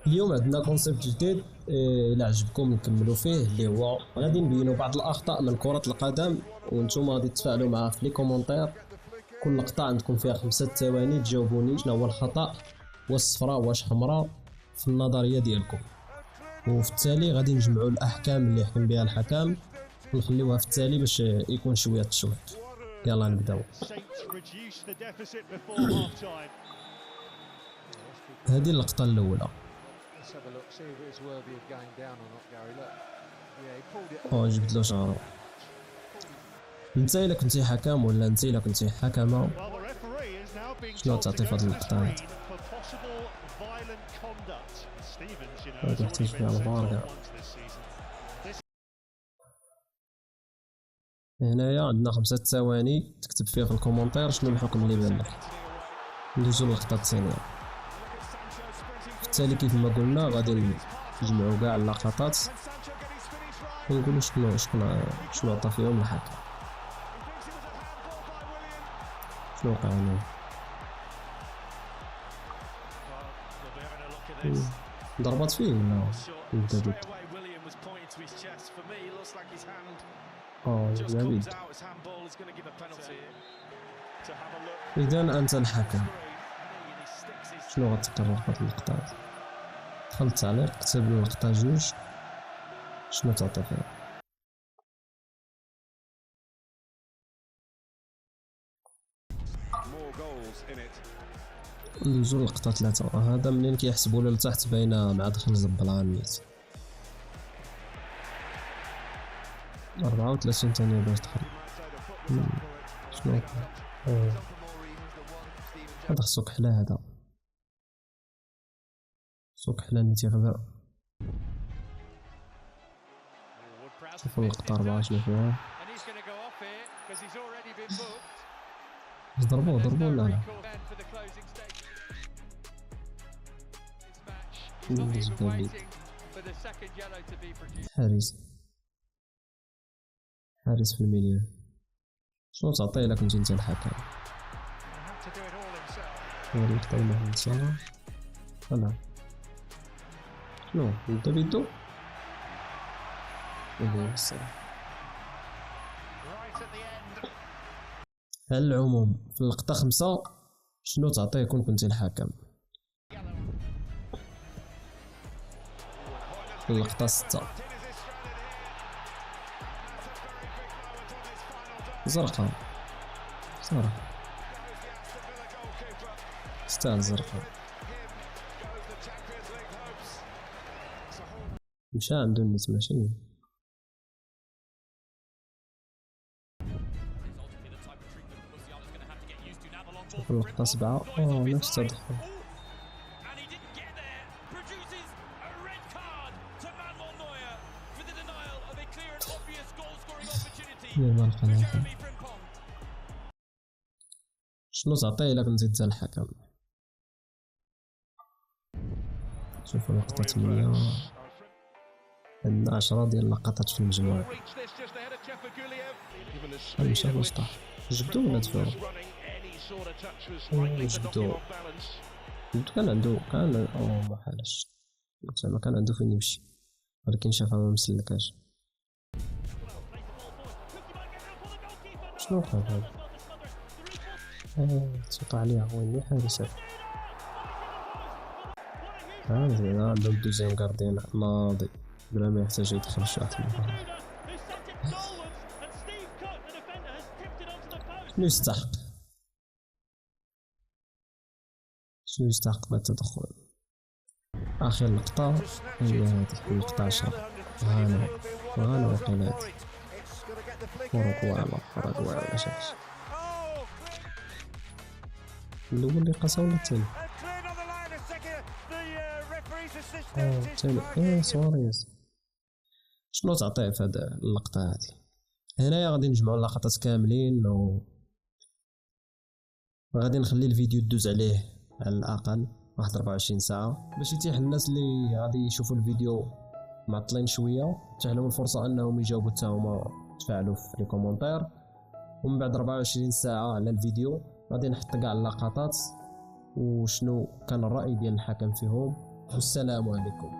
اليوم عندنا كونسيبت جديد، الى عجبكم نكملوا فيه، اللي هو غادي نبينوا بعض الاخطاء من كرة القدم وانتم غادي تتفاعلوا معها في لي كومونتير. كل لقطة عندكم فيها 5 ثواني تجاوبوني شنو هو الخطأ، واش صفراء واش حمراء في النظرية ديالكم، وفي التالي غادي نجمعوا الاحكام اللي يحكم بها الحكم ونخليوها في التالي باش يكون شوية تشويق. يلا نبداو. هذه اللقطة الأولى. جبت له شعره. انت الا كنتي حكم ولا انت الا كنتي حكمة شنو تعطي في هذه اللقطة هذه؟ غادي يحتاج فيها الفار كاع. هنايا عندنا 5 ثواني تكتب فيها في الكومنتير شنو الحكم اللي بان لك. ندوزو للقطة الثانية. في التالي كيف ما قلنا غادي نجمعو كاع اللقطات ونقولو شنو عطا فيهم الحكم، شنو وقع هنا. ضربات فيه ولا بدا ضد؟ زبيد. إذا أنت الحكم شنو غتقرر في هاد اللقطة؟ دخل التعليق كتب اللقطة 2 شنو تعطي فيها. ندوزو للقطة 3. هذا منين كيحسبوا له لتحت باينة مع دخل زبلان نيت. 34 ثانية باش دخل. شنو هذا خصو كحلة، هذا خصو كحلة نيت يغبر. شوفو اللقطة 4 شنو فيها. ضربوه ولا لا؟ حارس في الميليو. شنو تعطيه الا كنتي انت الحكم؟ هذه اللقطة اللي نصها انا شنو يبدا بيدو على العموم في اللقطة 5 شنو تعطيه كون كنتي الحكم؟ في اللقطة 6 زرقاء ستان زرقاء. مشى عنده الناس ماشي. شوف اللقطة 7 نفس التدخل. شنو تعطيه الا كنتي انت الحكم؟ شوفوا اللقطة 8. عندنا 10 ديال اللقطات في المجموع. مشى واش طاح؟ جبدو ولا دفعو؟ جبدو. كان محالش زعما كان عنده فين يمشي ولكن شافها ما مسلكاش. شنو وقع هذا؟ تسوطا عليها هو اللي حارس. زين عندهم دوزيام كارديان ناضي بلا ما يحتاج يدخل الشاط. شنو يستحق من التدخل؟ آخر لقطة هي هذه اللقطة 10. غانا وقيلا هادي أوروغواي ولا شاش الأول اللي قاسا ولا الثاني؟ الثاني. سواريز. شنو تعطيه في هاد اللقطة هادي؟ هنايا غادي نجمعو اللقطات كاملين وغادي نخلي الفيديو دوز عليه على الأقل واحد 24 ساعة باش يتيح الناس اللي غادي يشوفوا الفيديو معطلين شوية تيح لهم الفرصة أنهم يجاوبوا حتى هما تفاعلوا في لي كومونتير. ومن بعد 24 ساعة على الفيديو غادي نحط كاع اللقطات وشنو كان الرأي ديال الحكم فيهم والسلام عليكم.